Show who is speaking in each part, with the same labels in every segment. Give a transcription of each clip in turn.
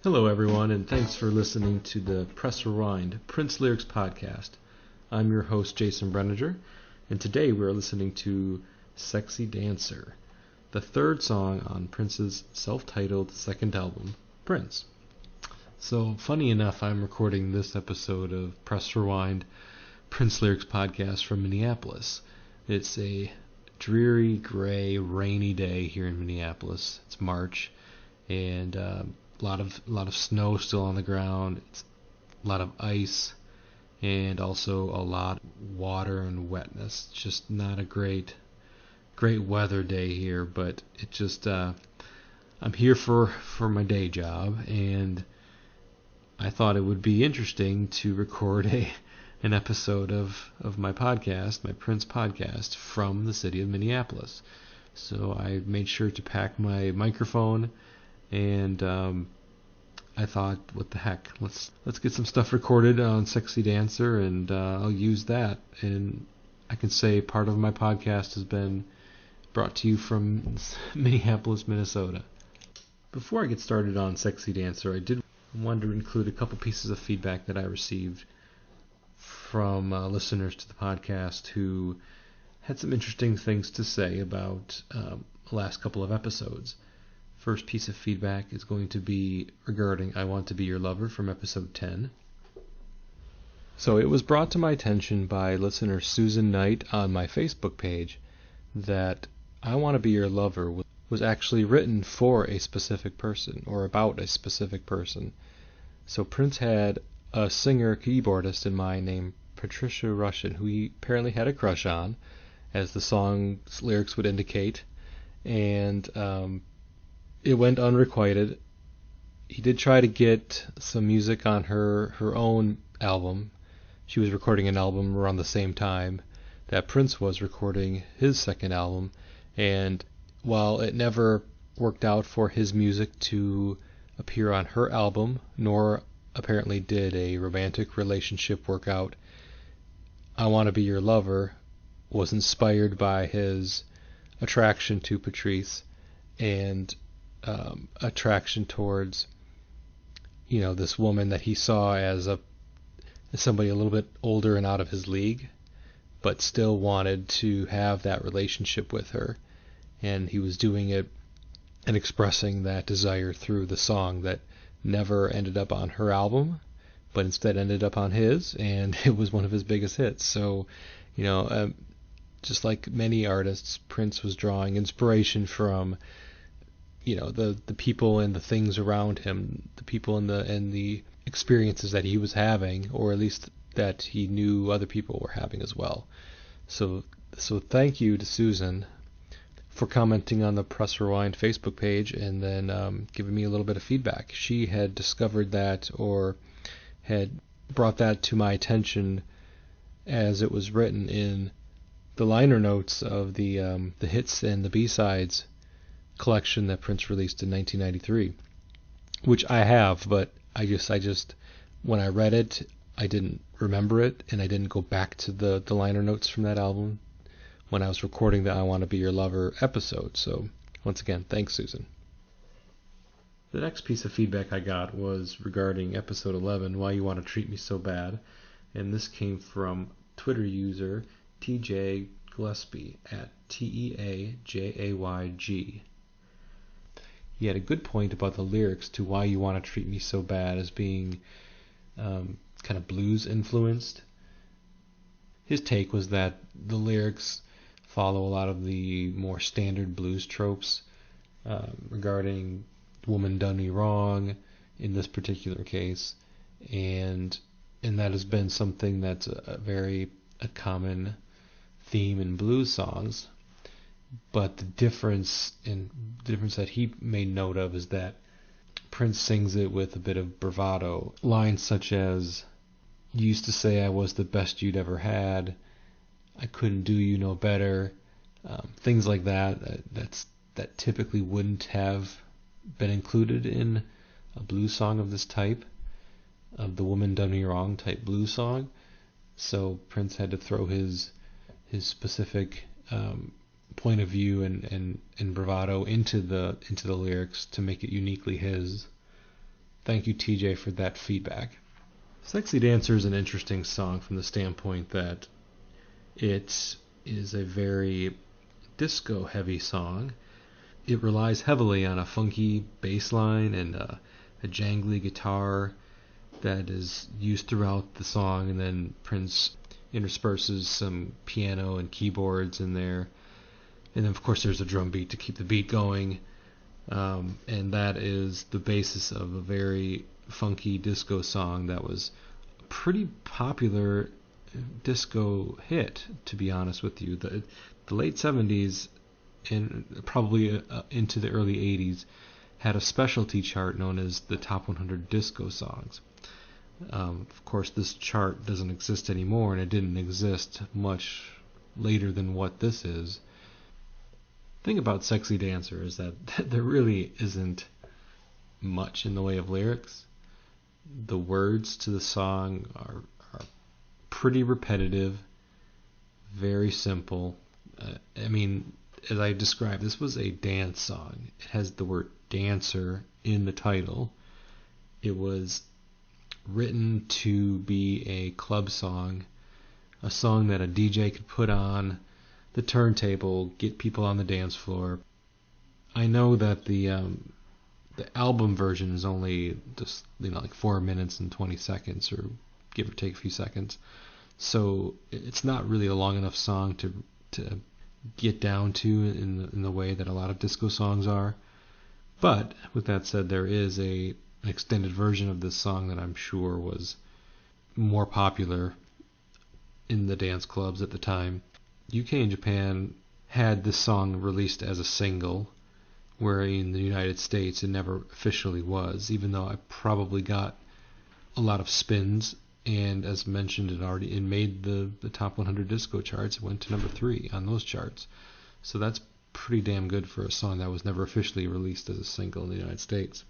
Speaker 1: Hello, everyone, and thanks for listening to the Press Rewind Prince Lyrics podcast. I'm your host, Jason Brenninger, and today we're listening to Sexy Dancer, the third song on Prince's self-titled second album, Prince. So, funny enough, I'm recording this episode of Press Rewind Prince Lyrics podcast from Minneapolis. It's a dreary, gray, rainy day here in Minneapolis. It's March, and a lot of snow still on the ground. It's a lot of ice, and also a lot of water and wetness. It's just not a great weather day here, but it just I'm here for my day job, and I thought it would be interesting to record an episode of my podcast, my Prince podcast, from the city of Minneapolis. So I made sure to pack my microphone, and I thought, what the heck, let's get some stuff recorded on Sexy Dancer, and I'll use that. And I can say part of my podcast has been brought to you from Minneapolis, Minnesota. Before I get started on Sexy Dancer, I did want to include a couple pieces of feedback that I received from listeners to the podcast who had some interesting things to say about the last couple of episodes. First piece of feedback is going to be regarding I Want to Be Your Lover from episode 10. So it was brought to my attention by listener Susan Knight on my Facebook page that I Want to Be Your Lover was actually written for a specific person, or about a specific person. So Prince had a singer-keyboardist in mind named Patricia Rushen, who he apparently had a crush on, as the song's lyrics would indicate, and it went unrequited. He did try to get some music on her own album. She was recording an album around the same time that Prince was recording his second album, and while it never worked out for his music to appear on her album, nor apparently did a romantic relationship work out, I Want to Be Your Lover was inspired by his attraction to Patrice and attraction towards, this woman that he saw as somebody a little bit older and out of his league, but still wanted to have that relationship with her. And he was doing it and expressing that desire through the song that never ended up on her album, but instead ended up on his, and it was one of his biggest hits. So, just like many artists, Prince was drawing inspiration from, the people and the things around him, the people and the experiences that he was having, or at least that he knew other people were having as well. So thank you to Susan for commenting on the Press Rewind Facebook page, and then giving me a little bit of feedback. She had discovered that, or had brought that to my attention as it was written in the liner notes of the hits and the B-sides collection that Prince released in 1993, which I have, but I just when I read it, I didn't remember it, and I didn't go back to the liner notes from that album when I was recording the I Want to Be Your Lover episode. So once again, thanks, Susan. The next piece of feedback I got was regarding episode 11, Why You Want to Treat Me So Bad, and this came from Twitter user TJ Gillespie at TEAJAYG. He had a good point about the lyrics to Why You Want to Treat Me So Bad as being kind of blues influenced. His take was that the lyrics follow a lot of the more standard blues tropes regarding woman done me wrong in this particular case, and that has been something that's a common theme in blues songs. But the difference that he made note of is that Prince sings it with a bit of bravado. Lines such as, "You used to say I was the best you'd ever had. I couldn't do you no better." Things like that. That typically wouldn't have been included in a blues song of this type, of the woman done me wrong type blues song. So Prince had to throw his specific point of view and bravado into the lyrics to make it uniquely his. thank you, TJ, for that feedback. Sexy Dancer is an interesting song from the standpoint that it is a very disco-heavy song. It relies heavily on a funky bass line and a jangly guitar that is used throughout the song, and then Prince intersperses some piano and keyboards in there. And then, of course, there's a drum beat to keep the beat going. And that is the basis of a very funky disco song that was a pretty popular disco hit, to be honest with you. The late 70s and probably into the early 80s had a specialty chart known as the Top 100 Disco Songs. Of course, this chart doesn't exist anymore, and it didn't exist much later than what this is. The thing about Sexy Dancer is that there really isn't much in the way of lyrics. The words to the song are pretty repetitive, very simple. As I described, this was a dance song. It has the word dancer in the title. It was written to be a club song, a song that a DJ could put on the turntable, get people on the dance floor. I know that the album version is only just like 4 minutes and 20 seconds, or give or take a few seconds. So it's not really a long enough song to get down to in the way that a lot of disco songs are. But with that said, there is an extended version of this song that I'm sure was more popular in the dance clubs at the time. UK and Japan had this song released as a single, where in the United States it never officially was, even though I probably got a lot of spins, and as mentioned, it made the top 100 disco charts. It went to number 3 on those charts. So that's pretty damn good for a song that was never officially released as a single in the United States.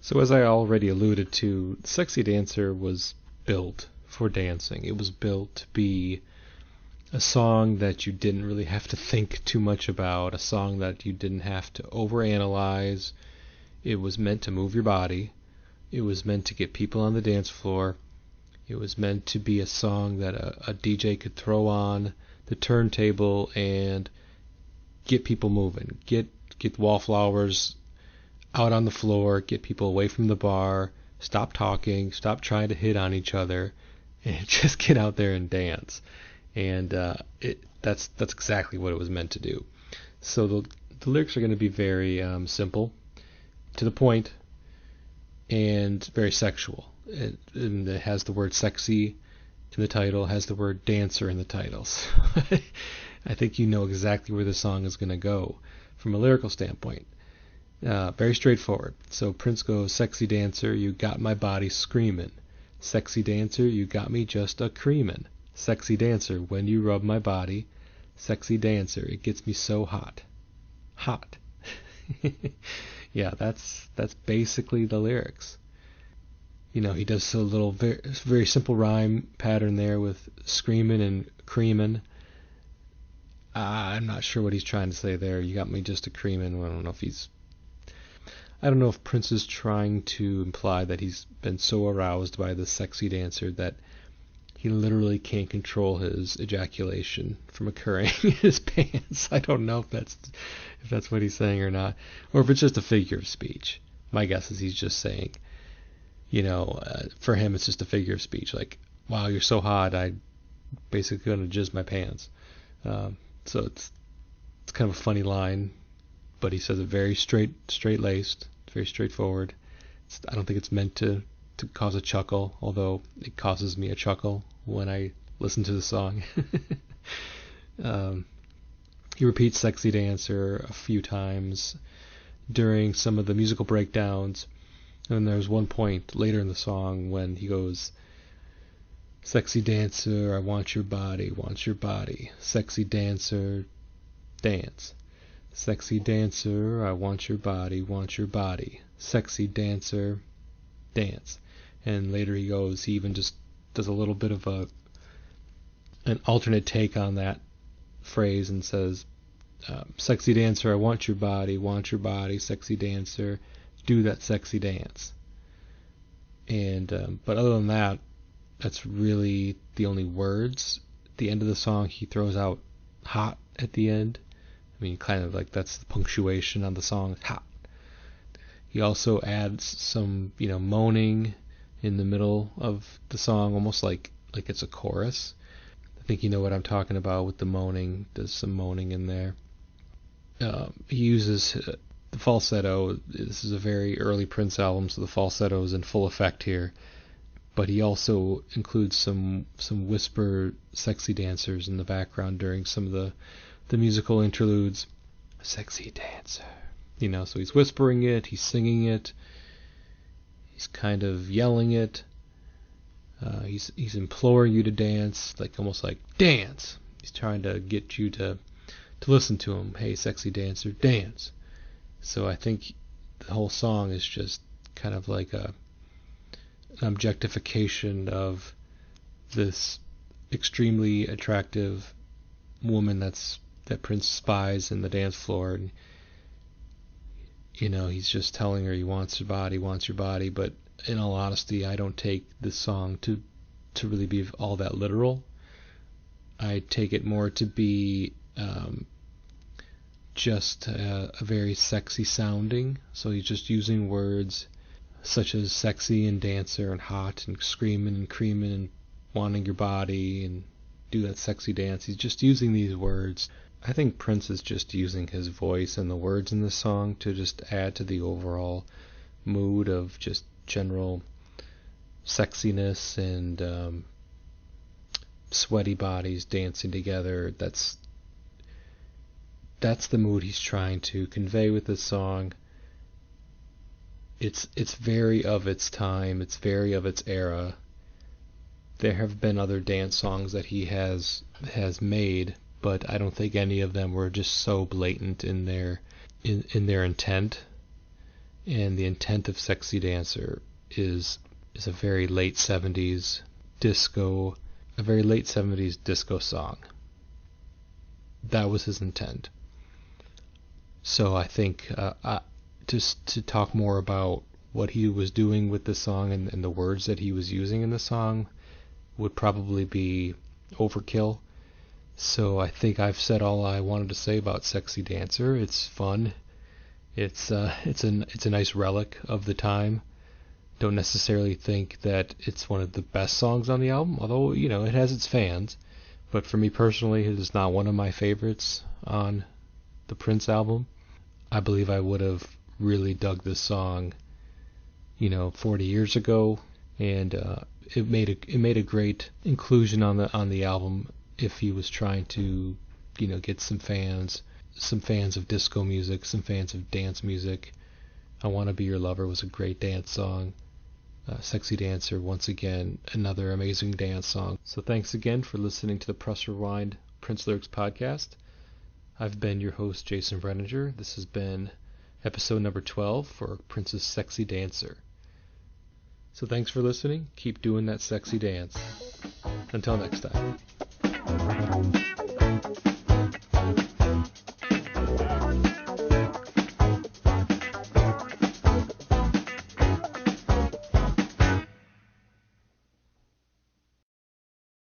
Speaker 1: So as I already alluded to, Sexy Dancer was built for dancing. It was built to be a song that you didn't really have to think too much about, a song that you didn't have to overanalyze. It was meant to move your body. It was meant to get people on the dance floor. It was meant to be a song that a DJ could throw on the turntable and get people moving. Get wallflowers out on the floor, get people away from the bar, stop talking, stop trying to hit on each other, and just get out there and dance. And that's exactly what it was meant to do. So the lyrics are going to be very simple, to the point, and very sexual. And it has the word sexy in the title, has the word dancer in the title. So I think you know exactly where the song is going to go from a lyrical standpoint. Very straightforward. So Prince goes, sexy dancer, you got my body screaming. Sexy dancer, you got me just a creamin'. Sexy dancer, when you rub my body. Sexy dancer, it gets me so hot. Hot. Yeah, that's basically the lyrics. He does a little very simple rhyme pattern there with screamin' and creamin'. I'm not sure what he's trying to say there. You got me just a creamin'. I don't know if Prince is trying to imply that he's been so aroused by the sexy dancer that he literally can't control his ejaculation from occurring in his pants. I don't know if that's what he's saying or not, or if it's just a figure of speech. My guess is he's just saying, for him it's just a figure of speech. Like, wow, you're so hot, I basically gonna jizz my pants. So it's kind of a funny line, but he says it very straight-laced, very straightforward. I don't think it's meant to cause a chuckle, although it causes me a chuckle when I listen to the song. He repeats sexy dancer a few times during some of the musical breakdowns, and there's one point later in the song when he goes, sexy dancer, I want your body, sexy dancer, dance. Sexy dancer, I want your body, sexy dancer, dance. And later he even just does a little bit of an alternate take on that phrase and says, sexy dancer, I want your body, sexy dancer, do that sexy dance. And but other than that, that's really the only words. At the end of the song, he throws out hot at the end. I mean, kind of like that's the punctuation on the song, hot. He also adds some, moaning in the middle of the song, almost like it's a chorus. I think you know what I'm talking about with the moaning. There's some moaning in there. He uses the falsetto. This is a very early Prince album, so the falsetto is in full effect here. But he also includes some whisper sexy dancers in the background during some of the musical interludes. Sexy dancer. So he's whispering it, he's singing it, he's kind of yelling it. He's imploring you to dance, almost like dance. He's trying to get you to listen to him. Hey, sexy dancer, dance. So I think the whole song is just kind of like an objectification of this extremely attractive woman that Prince spies in the dance floor, and he's just telling her he wants your body, but in all honesty, I don't take this song to really be all that literal. I take it more to be just a very sexy sounding. So he's just using words such as sexy and dancer and hot and screaming and creaming and wanting your body and do that sexy dance. He's just using these words. I think Prince is just using his voice and the words in the song to just add to the overall mood of just general sexiness and sweaty bodies dancing together. That's the mood he's trying to convey with this song. It's very of its time. It's very of its era. There have been other dance songs that he has made, but I don't think any of them were just so blatant in their intent. And the intent of Sexy Dancer is a very late 70s disco song. That was his intent. So I think just to talk more about what he was doing with the song and the words that he was using in the song would probably be overkill. So I think I've said all I wanted to say about Sexy Dancer. It's fun. It's a nice relic of the time. Don't necessarily think that it's one of the best songs on the album, although it has its fans. But for me personally, it is not one of my favorites on the Prince album. I believe I would have really dug this song, 40 years ago, and it made a great inclusion on the album if he was trying to, get some fans of disco music, some fans of dance music. I Wanna Be Your Lover was a great dance song. Sexy Dancer, once again, another amazing dance song. So thanks again for listening to the Press Rewind Prince Lyrics podcast. I've been your host, Jason Brenninger. This has been episode number 12 for Prince's Sexy Dancer. So thanks for listening. Keep doing that sexy dance. Until next time.